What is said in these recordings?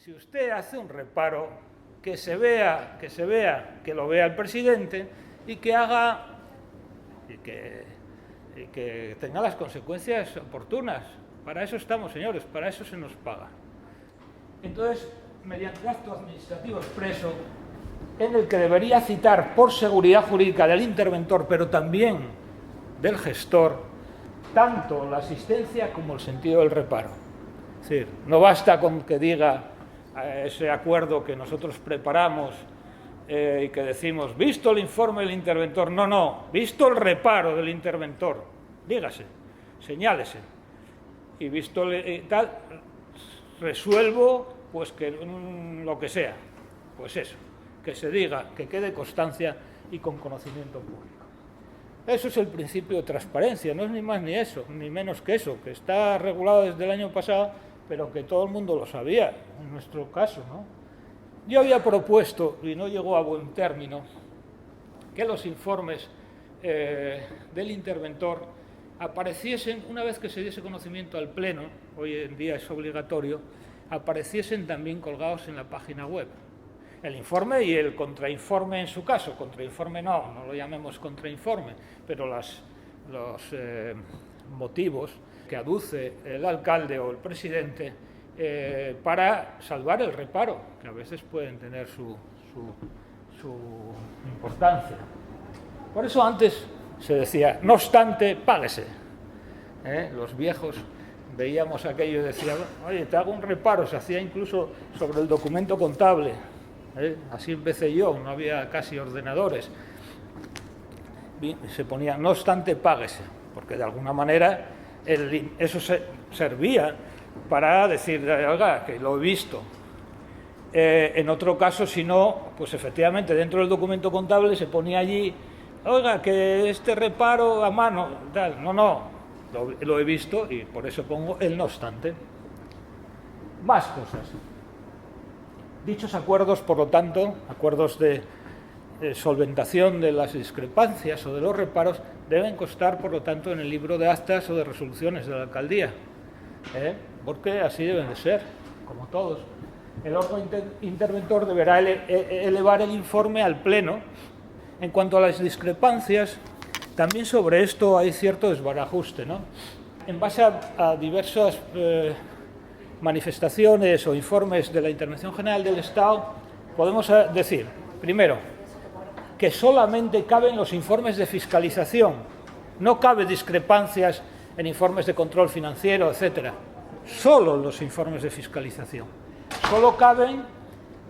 Si usted hace un reparo, que se vea, que lo vea el presidente y que haga y que tenga las consecuencias oportunas. Para eso estamos, señores, para eso se nos paga. Entonces, mediante acto administrativo expreso, en el que debería citar por seguridad jurídica del interventor, pero también del gestor, tanto la asistencia como el sentido del reparo. Es decir, no basta con que diga ese acuerdo que nosotros preparamos y que decimos, visto el informe del interventor, no, visto el reparo del interventor, dígase, señálese, y visto tal, resuelvo, pues que lo que sea, pues eso, que se diga, que quede constancia y con conocimiento público. Eso es el principio de transparencia, no es ni más ni eso, ni menos que eso, que está regulado desde el año pasado, pero que todo el mundo lo sabía, en nuestro caso, ¿no? Yo había propuesto, y no llegó a buen término, que los informes del interventor apareciesen, una vez que se diese conocimiento al Pleno, hoy en día es obligatorio, apareciesen también colgados en la página web. El informe y el contrainforme en su caso. Contrainforme no lo llamemos contrainforme, pero los motivos que aduce el alcalde o el presidente para salvar el reparo, que a veces pueden tener su importancia. Por eso antes se decía, no obstante, páguese. Los viejos veíamos aquello y decían, oye, te hago un reparo, se hacía incluso sobre el documento contable. Así empecé yo, no había casi ordenadores. Se ponía, no obstante, páguese, porque de alguna manera eso servía para decir, oiga, que lo he visto. En otro caso, si no, pues efectivamente dentro del documento contable se ponía allí, oiga, que este reparo a mano, tal, lo he visto y por eso pongo el no obstante. Más cosas. Dichos acuerdos, por lo tanto, acuerdos de solventación de las discrepancias o de los reparos, deben constar, por lo tanto, en el libro de actas o de resoluciones de la alcaldía, porque así deben de ser, como todos. El órgano interventor deberá elevar el informe al Pleno. En cuanto a las discrepancias, también sobre esto hay cierto desbarajuste, ¿no? En base a diversas manifestaciones o informes de la Intervención General del Estado, podemos decir, primero, que solamente caben los informes de fiscalización, no cabe discrepancias en informes de control financiero, etcétera. Solo los informes de fiscalización. Solo caben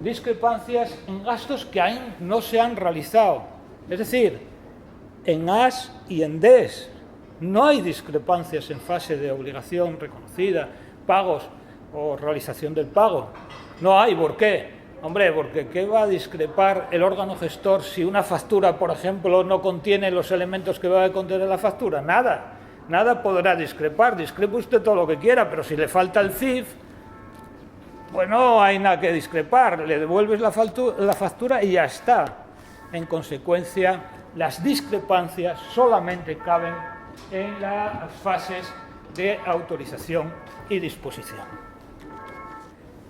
discrepancias en gastos que aún no se han realizado. Es decir, en AS y en DES no hay discrepancias en fase de obligación reconocida, pagos o realización del pago. No hay. ¿Por qué? Hombre, porque ¿qué va a discrepar el órgano gestor si una factura, por ejemplo, no contiene los elementos que va a contener la factura? Nada podrá discrepar. Discrepe usted todo lo que quiera, pero si le falta el CIF, pues no hay nada que discrepar. Le devuelves la factura y ya está. En consecuencia, las discrepancias solamente caben en las fases de autorización y disposición.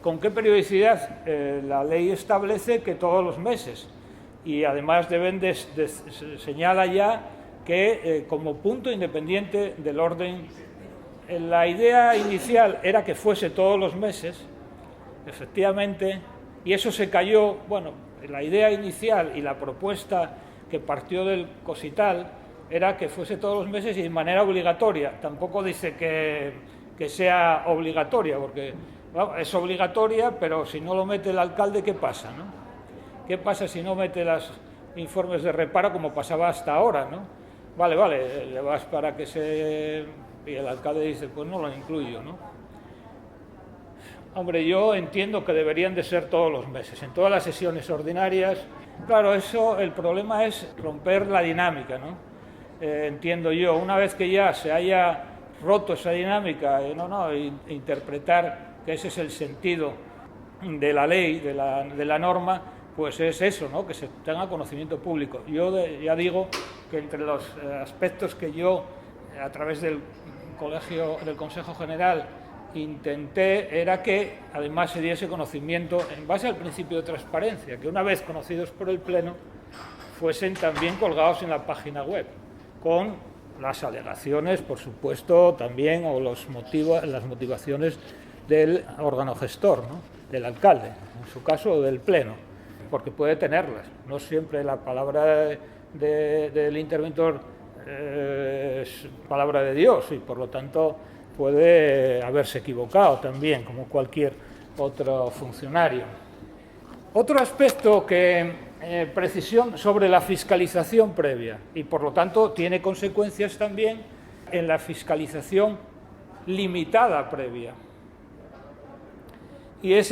¿Con qué periodicidad? La ley establece que todos los meses y además señala ya que como punto independiente del orden, la idea inicial era que fuese todos los meses, efectivamente, y eso se cayó. Bueno, la idea inicial y la propuesta que partió del COSITAL era que fuese todos los meses y de manera obligatoria. Tampoco dice que sea obligatoria, porque bueno, es obligatoria, pero si no lo mete el alcalde, ¿qué pasa, no? ¿Qué pasa si no mete los informes de reparo como pasaba hasta ahora, no? Vale, le vas para que se... Y el alcalde dice, pues no lo incluyo, ¿no? Hombre, yo entiendo que deberían de ser todos los meses, en todas las sesiones ordinarias. Claro, eso, el problema es romper la dinámica, ¿no? Entiendo yo, una vez que ya se haya roto esa dinámica, interpretar que ese es el sentido de la ley, de la norma, pues es eso, ¿no? Que se tenga conocimiento público. Yo ya digo que entre los aspectos que yo, a través del Consejo General intenté era que además se diese conocimiento en base al principio de transparencia, que una vez conocidos por el Pleno fuesen también colgados en la página web, con las alegaciones, por supuesto, también, o las motivaciones del órgano gestor, ¿no?, del alcalde, en su caso, o del Pleno, porque puede tenerlas. No siempre la palabra del interventor es palabra de Dios y, por lo tanto, puede haberse equivocado también, como cualquier otro funcionario. Otro aspecto precisión sobre la fiscalización previa, y por lo tanto tiene consecuencias también en la fiscalización limitada previa. Y es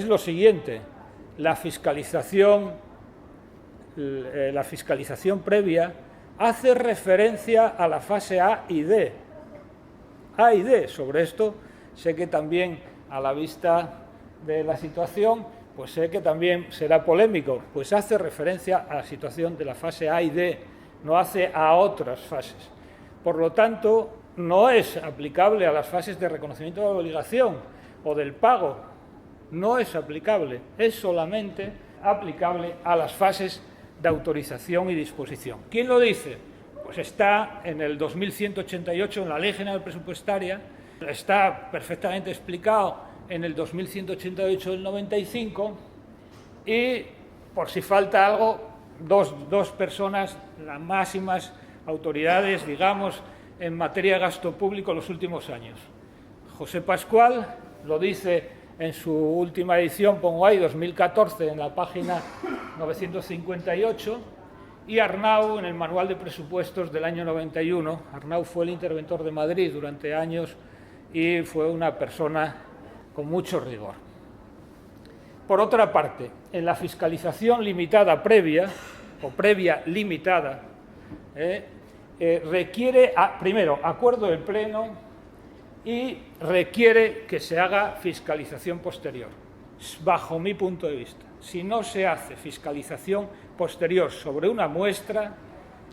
lo siguiente: la fiscalización previa hace referencia a la fase A y D. A y D. Sobre esto sé que también, a la vista de la situación, pues sé que también será polémico, pues hace referencia a la situación de la fase A y D, no hace a otras fases. Por lo tanto, no es aplicable a las fases de reconocimiento de la obligación o del pago, no es aplicable, es solamente aplicable a las fases de autorización y disposición. ¿Quién lo dice? Pues está en el 2188, en la Ley General Presupuestaria, está perfectamente explicado en el 2188 del 95, y, por si falta algo, dos personas, las máximas autoridades, digamos, en materia de gasto público en los últimos años. José Pascual lo dice en su última edición, pongo ahí, 2014, en la página 958, y Arnau en el Manual de Presupuestos del año 91. Arnau fue el interventor de Madrid durante años y fue una persona con mucho rigor. Por otra parte, en la fiscalización limitada previa, o previa limitada, requiere, primero, acuerdo del Pleno, y requiere que se haga fiscalización posterior. Bajo mi punto de vista, si no se hace fiscalización posterior sobre una muestra,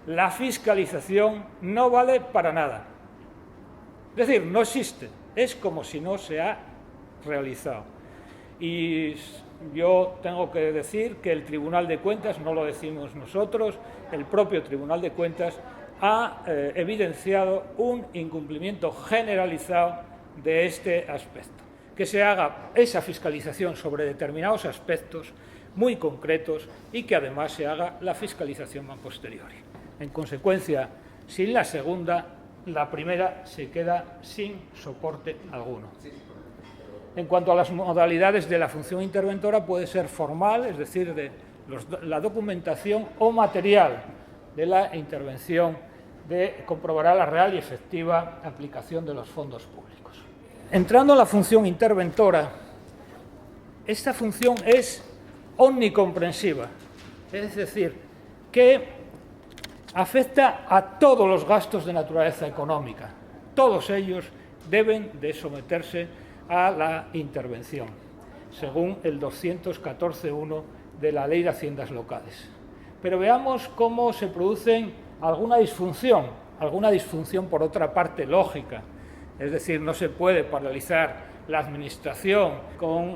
la fiscalización no vale para nada. Es decir, no existe, es como si no se ha realizado. Y yo tengo que decir que el Tribunal de Cuentas, no lo decimos nosotros, el propio Tribunal de Cuentas ha evidenciado un incumplimiento generalizado de este aspecto. Que se haga esa fiscalización sobre determinados aspectos muy concretos y que además se haga la fiscalización a posteriori. En consecuencia, sin la segunda, la primera se queda sin soporte alguno. En cuanto a las modalidades de la función interventora, puede ser formal, es decir, de la documentación, o material de la intervención, de comprobará la real y efectiva aplicación de los fondos públicos. Entrando en la función interventora, esta función es omnicomprensiva, es decir, que afecta a todos los gastos de naturaleza económica. Todos ellos deben de someterse a la intervención, según el 214.1 de la Ley de Haciendas Locales. Pero veamos cómo se producen alguna disfunción por otra parte lógica. Es decir, no se puede paralizar la administración con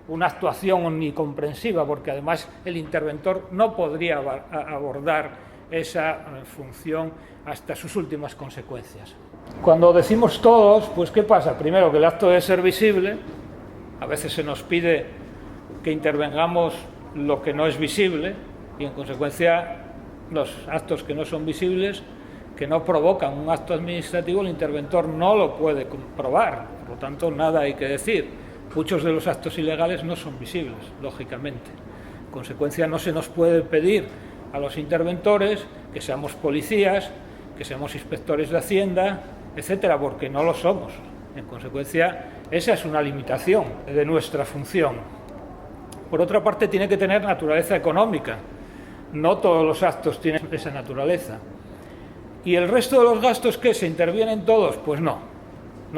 una actuación omnicomprensiva, porque además el interventor no podría abordar esa función hasta sus últimas consecuencias. Cuando decimos todos, pues ¿qué pasa? Primero, que el acto debe ser visible. A veces se nos pide que intervengamos lo que no es visible y, en consecuencia, los actos que no son visibles, que no provocan un acto administrativo, el interventor no lo puede comprobar. Por lo tanto, nada hay que decir. Muchos de los actos ilegales no son visibles, lógicamente. En consecuencia, no se nos puede pedir a los interventores que seamos policías, que seamos inspectores de Hacienda, etcétera, porque no lo somos. En consecuencia, esa es una limitación de nuestra función. Por otra parte, tiene que tener naturaleza económica. No todos los actos tienen esa naturaleza. ¿Y el resto de los gastos qué? ¿Se intervienen todos? Pues no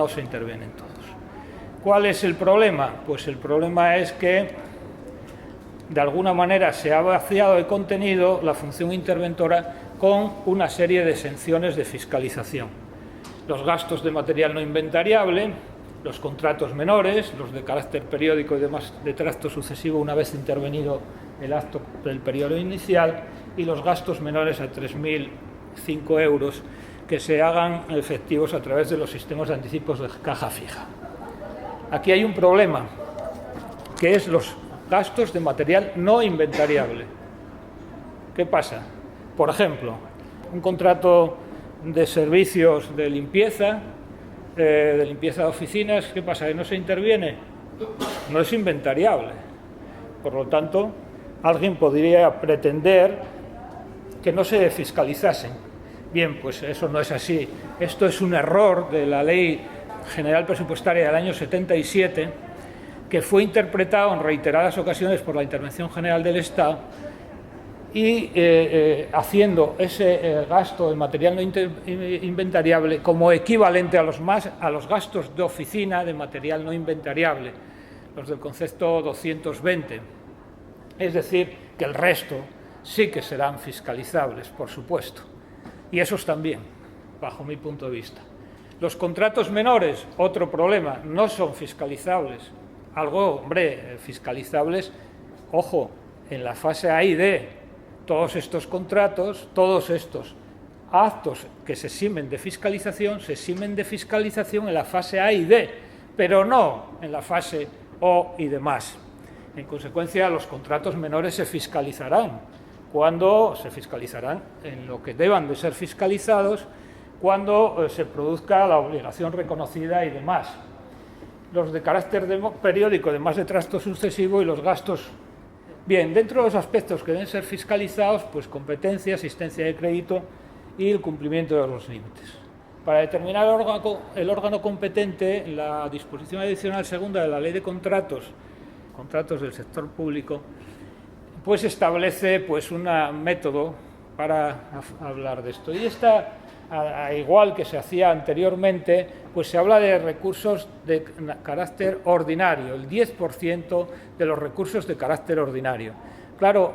se intervienen todos. ¿Cuál es el problema? Pues el problema es que, de alguna manera, se ha vaciado de contenido la función interventora con una serie de exenciones de fiscalización. los gastos de material no inventariable, los contratos menores, los de carácter periódico y demás de tracto sucesivo una vez intervenido el acto del periodo inicial, y los gastos menores a 3.005 euros que se hagan efectivos a través de los sistemas de anticipos de caja fija. Aquí hay un problema, que es los gastos de material no inventariable. ¿Qué pasa? Por ejemplo, un contrato de servicios de limpieza de oficinas, ¿qué pasa? ¿Que no se interviene? No es inventariable. Por lo tanto, alguien podría pretender que no se fiscalizasen. Bien, pues eso no es así. Esto es un error de la Ley General Presupuestaria del año 77, que fue interpretado en reiteradas ocasiones por la Intervención General del Estado, y haciendo ese gasto de material no inventariable como equivalente a los gastos de oficina de material no inventariable, los del concepto 220. Es decir, que el resto sí que serán fiscalizables, por supuesto. Y esos también, bajo mi punto de vista. Los contratos menores, otro problema, no son fiscalizables. Algo, hombre, fiscalizables, ojo, en la fase A y D. Todos estos contratos, todos estos actos que se eximen de fiscalización, se eximen de fiscalización en la fase A y D, pero no en la fase O y demás. En consecuencia, los contratos menores se fiscalizarán en lo que deban de ser fiscalizados cuando se produzca la obligación reconocida y demás. Los de carácter periódico, además de trasto sucesivo, y los gastos. Bien, dentro de los aspectos que deben ser fiscalizados, pues competencia, asistencia de crédito y el cumplimiento de los límites. Para determinar el órgano competente, la disposición adicional segunda de la Ley de contratos del sector público, pues establece pues un método para hablar de esto. Y esta, igual que se hacía anteriormente, pues se habla de recursos de carácter ordinario, el 10% de los recursos de carácter ordinario. Claro,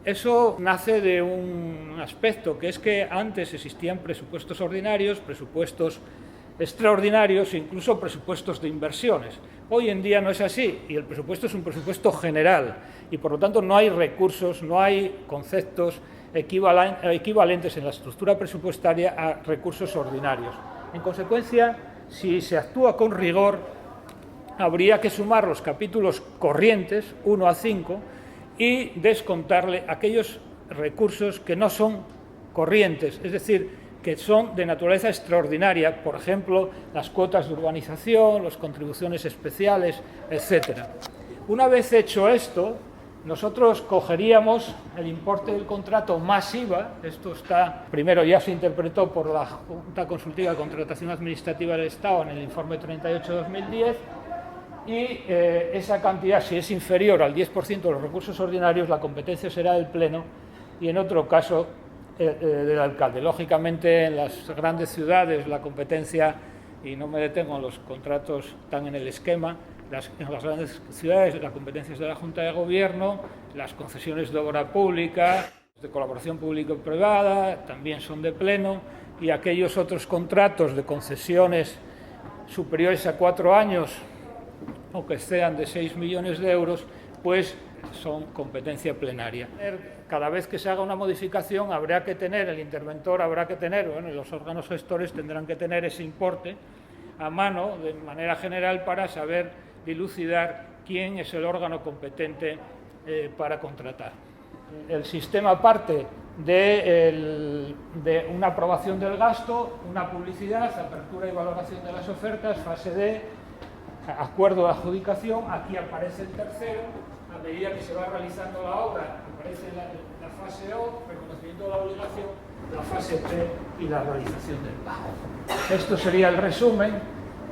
eso nace de un aspecto, que es que antes existían presupuestos ordinarios, presupuestos extraordinarios e incluso presupuestos de inversiones. Hoy en día no es así, y el presupuesto es un presupuesto general, y por lo tanto no hay recursos, no hay conceptos equivalentes en la estructura presupuestaria a recursos ordinarios. En consecuencia, si se actúa con rigor, habría que sumar los capítulos corrientes, 1 a 5, y descontarle aquellos recursos que no son corrientes, es decir, que son de naturaleza extraordinaria, por ejemplo, las cuotas de urbanización, las contribuciones especiales, etc. Una vez hecho esto, nosotros cogeríamos el importe del contrato más IVA, esto está, primero ya se interpretó por la Junta Consultiva de Contratación Administrativa del Estado en el informe 38/2010, y esa cantidad, si es inferior al 10% de los recursos ordinarios, la competencia será del Pleno y en otro caso del alcalde. Lógicamente, en las grandes ciudades la competencia, y no me detengo en los contratos tan en el esquema, en las grandes ciudades la competencia es de la Junta de Gobierno, las concesiones de obra pública, de colaboración público-privada, también son de Pleno, y aquellos otros contratos de concesiones superiores a 4 años o que excedan de 6 millones de euros, pues son competencia plenaria. Cada vez que se haga una modificación habrá que tener, el interventor habrá que tener, bueno, los órganos gestores tendrán que tener ese importe a mano de manera general para saber dilucidar quién es el órgano competente para contratar. El sistema parte de una aprobación del gasto, una publicidad, apertura y valoración de las ofertas, fase D, acuerdo de adjudicación. Aquí aparece el tercero, a medida que se va realizando la obra aparece la fase O, reconocimiento de la obligación, la fase P y la realización del pago. Esto sería el resumen,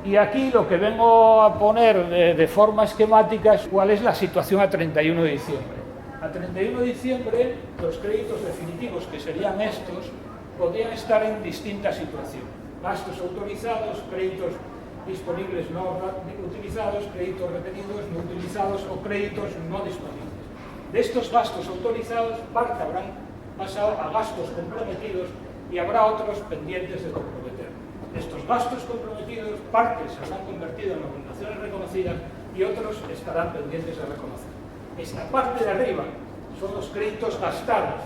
y aquí lo que vengo a poner de forma esquemática es cuál es la situación a 31 de diciembre. A 31 de diciembre los créditos definitivos, que serían estos, podrían estar en distintas situaciones: gastos autorizados, créditos disponibles no utilizados, créditos retenidos no utilizados o créditos no disponibles. De estos gastos autorizados, parte habrán pasado a gastos comprometidos y habrá otros pendientes de comprometer. Estos los gastos comprometidos, partes se habrán convertido en obligaciones reconocidas y otros estarán pendientes de reconocer. Esta parte de arriba son los créditos gastados.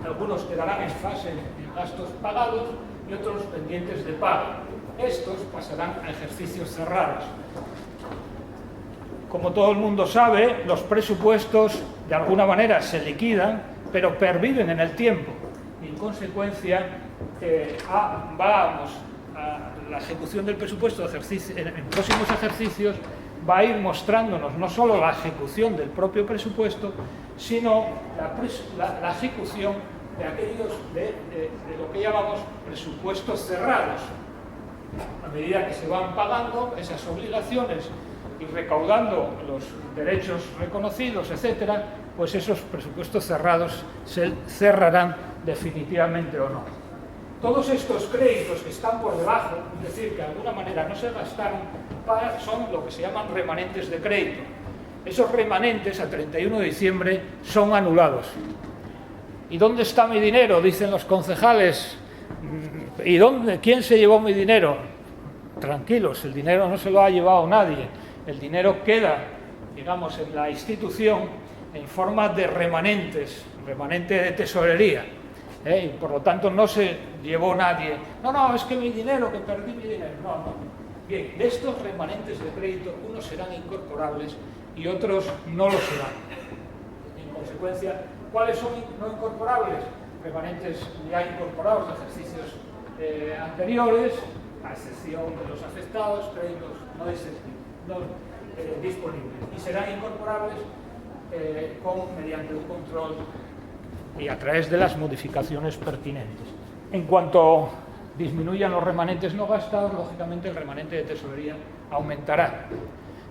Algunos quedarán en fase de gastos pagados y otros pendientes de pago. Estos pasarán a ejercicios cerrados. Como todo el mundo sabe, los presupuestos de alguna manera se liquidan, pero perviven en el tiempo. Y en consecuencia, la ejecución del presupuesto en próximos ejercicios va a ir mostrándonos no solo la ejecución del propio presupuesto, sino la ejecución de lo que llamamos presupuestos cerrados. A medida que se van pagando esas obligaciones y recaudando los derechos reconocidos, etcétera, pues esos presupuestos cerrados se cerrarán definitivamente o no. Todos estos créditos que están por debajo, es decir, que de alguna manera no se gastaron, son lo que se llaman remanentes de crédito. Esos remanentes a 31 de diciembre son anulados. ¿Y dónde está mi dinero?, dicen los concejales. ¿Y quién se llevó mi dinero? Tranquilos, el dinero no se lo ha llevado nadie. El dinero queda, digamos, en la institución en forma de remanentes, remanente de tesorería. Y por lo tanto no se llevó nadie. No, es que mi dinero, que perdí mi dinero. No. Bien, de estos remanentes de crédito, unos serán incorporables y otros no lo serán. En consecuencia, ¿cuáles son no incorporables? Remanentes ya incorporados de ejercicios anteriores, a excepción de los afectados, créditos no disponibles. Y serán incorporables mediante un control y a través de las modificaciones pertinentes. En cuanto disminuyan los remanentes no gastados, lógicamente el remanente de tesorería aumentará.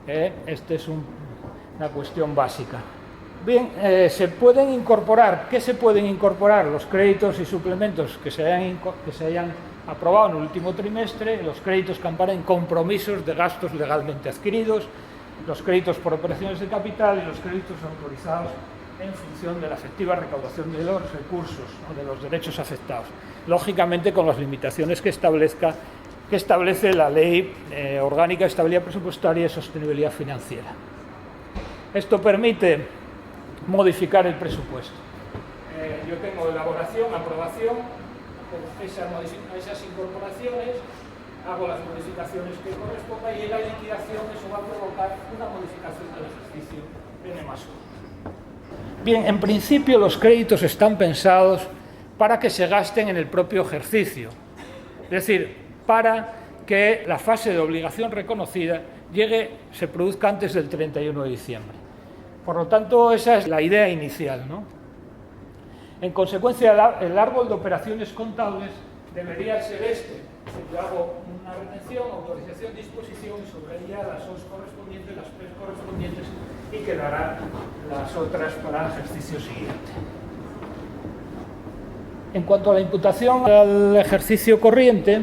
Esta es una cuestión básica. Bien, se pueden incorporar. ¿Qué se pueden incorporar? Los créditos y suplementos que se hayan aprobado en el último trimestre, los créditos que amparen compromisos de gastos legalmente adquiridos, los créditos por operaciones de capital y los créditos autorizados en función de la efectiva recaudación de los recursos o de los derechos afectados, lógicamente con las limitaciones que establece la Ley Orgánica de Estabilidad Presupuestaria y Sostenibilidad Financiera. Esto permite modificar el presupuesto. Yo tengo elaboración, aprobación, esas incorporaciones, hago las modificaciones que correspondan y en la liquidación eso va a provocar una modificación del ejercicio N+1. Bien, en principio los créditos están pensados para que se gasten en el propio ejercicio, es decir, para que la fase de obligación reconocida se produzca antes del 31 de diciembre. Por lo tanto, esa es la idea inicial, ¿no? En consecuencia, el árbol de operaciones contables debería ser este. Yo hago una retención, autorización, disposición y sobre ella las OS correspondientes, las PES correspondientes y quedarán las otras para el ejercicio siguiente. En cuanto a la imputación al ejercicio corriente,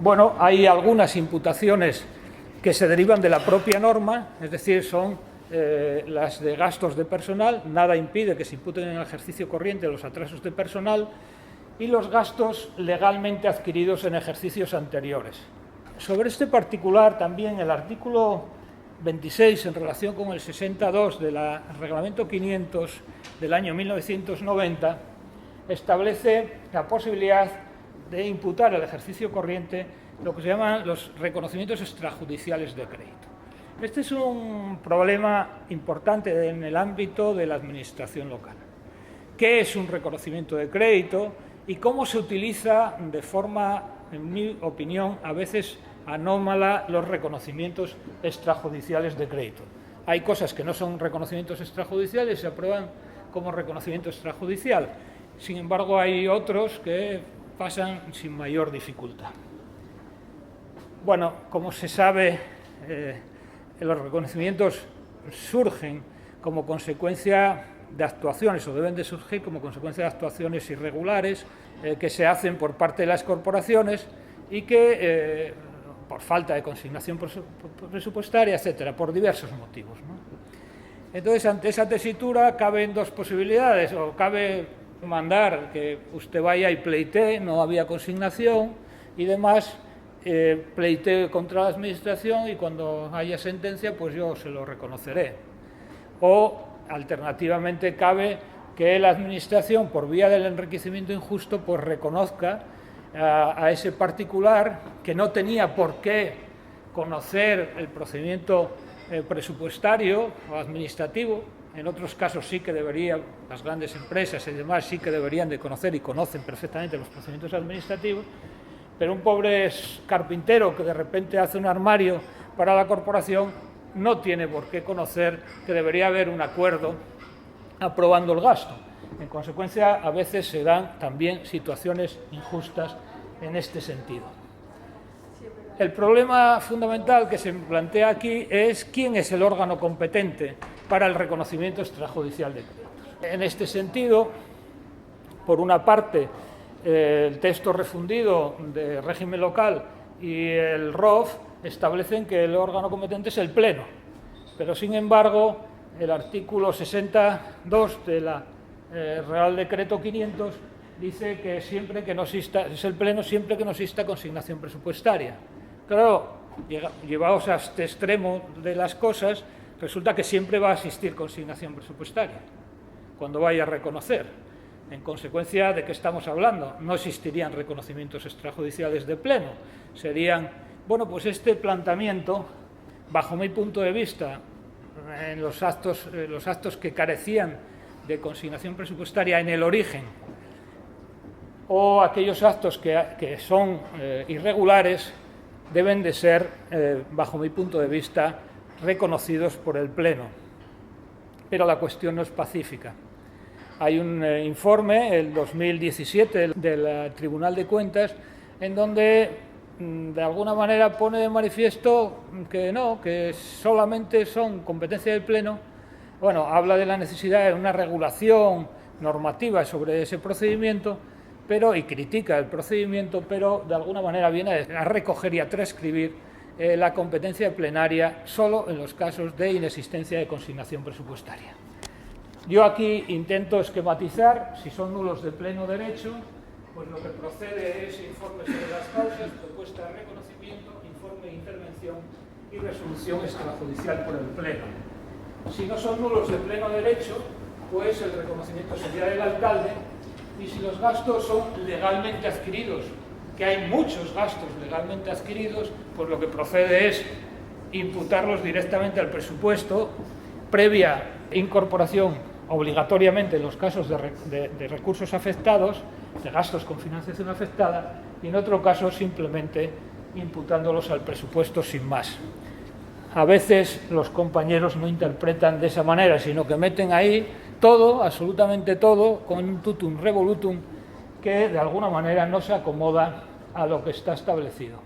bueno, hay algunas imputaciones que se derivan de la propia norma, es decir, son las de gastos de personal. Nada impide que se imputen en el ejercicio corriente los atrasos de personal y los gastos legalmente adquiridos en ejercicios anteriores. Sobre este particular, también el artículo 26, en relación con el 62 del Reglamento 500 del año 1990, establece la posibilidad de imputar al ejercicio corriente lo que se llaman los reconocimientos extrajudiciales de crédito. Este es un problema importante en el ámbito de la administración local. ¿Qué es un reconocimiento de crédito y cómo se utiliza de forma, en mi opinión, a veces anómala los reconocimientos extrajudiciales de crédito? Hay cosas que no son reconocimientos extrajudiciales y se aprueban como reconocimiento extrajudicial. Sin embargo, hay otros que pasan sin mayor dificultad. Bueno, como se sabe, los reconocimientos surgen como consecuencia de actuaciones, o deben de surgir como consecuencia de actuaciones irregulares que se hacen por parte de las corporaciones y que, por falta de consignación presupuestaria, etcétera, por diversos motivos, ¿no? Entonces, ante esa tesitura caben dos posibilidades: o cabe mandar que usted vaya y pleitee, no había consignación, y demás, pleitee contra la Administración y cuando haya sentencia pues yo se lo reconoceré. O, alternativamente, cabe que la Administración, por vía del enriquecimiento injusto, pues reconozca a ese particular que no tenía por qué conocer el procedimiento presupuestario o administrativo. En otros casos sí que deberían, las grandes empresas y demás sí que deberían de conocer y conocen perfectamente los procedimientos administrativos, pero un pobre carpintero que de repente hace un armario para la corporación no tiene por qué conocer que debería haber un acuerdo aprobando el gasto. En consecuencia, a veces se dan también situaciones injustas en este sentido. El problema fundamental que se plantea aquí es quién es el órgano competente para el reconocimiento extrajudicial de créditos. En este sentido, por una parte, el texto refundido de régimen local y el ROF establecen que el órgano competente es el Pleno, pero sin embargo el artículo 62 de la Real Decreto 500 dice que siempre que no exista, es el Pleno siempre que no exista consignación presupuestaria. Claro, llevados a este extremo de las cosas, resulta que siempre va a existir consignación presupuestaria cuando vaya a reconocer. En consecuencia, ¿de qué estamos hablando? No existirían reconocimientos extrajudiciales de Pleno. Serían, bueno, pues este planteamiento, bajo mi punto de vista, en los actos que carecían de consignación presupuestaria en el origen, o aquellos actos que son irregulares, deben de ser, bajo mi punto de vista, reconocidos por el Pleno. Pero la cuestión no es pacífica. Hay un informe, el 2017, del Tribunal de Cuentas, en donde de alguna manera pone de manifiesto que no, que solamente son competencia del Pleno. Bueno, habla de la necesidad de una regulación normativa sobre ese procedimiento, y critica el procedimiento, pero de alguna manera viene a recoger y a transcribir la competencia plenaria solo en los casos de inexistencia de consignación presupuestaria. Yo aquí intento esquematizar, si son nulos de pleno derecho, pues lo que procede es informe sobre las causas, propuesta de reconocimiento, informe de intervención y resolución extrajudicial por el Pleno. Si no son nulos de pleno derecho, pues el reconocimiento sería del alcalde, y si los gastos son legalmente adquiridos, que hay muchos gastos legalmente adquiridos, pues lo que procede es imputarlos directamente al presupuesto, previa incorporación obligatoriamente en los casos de recursos afectados, de gastos con financiación afectada, y en otro caso simplemente imputándolos al presupuesto sin más. A veces los compañeros no interpretan de esa manera, sino que meten ahí todo, absolutamente todo, con un tutum revolutum que de alguna manera no se acomoda a lo que está establecido.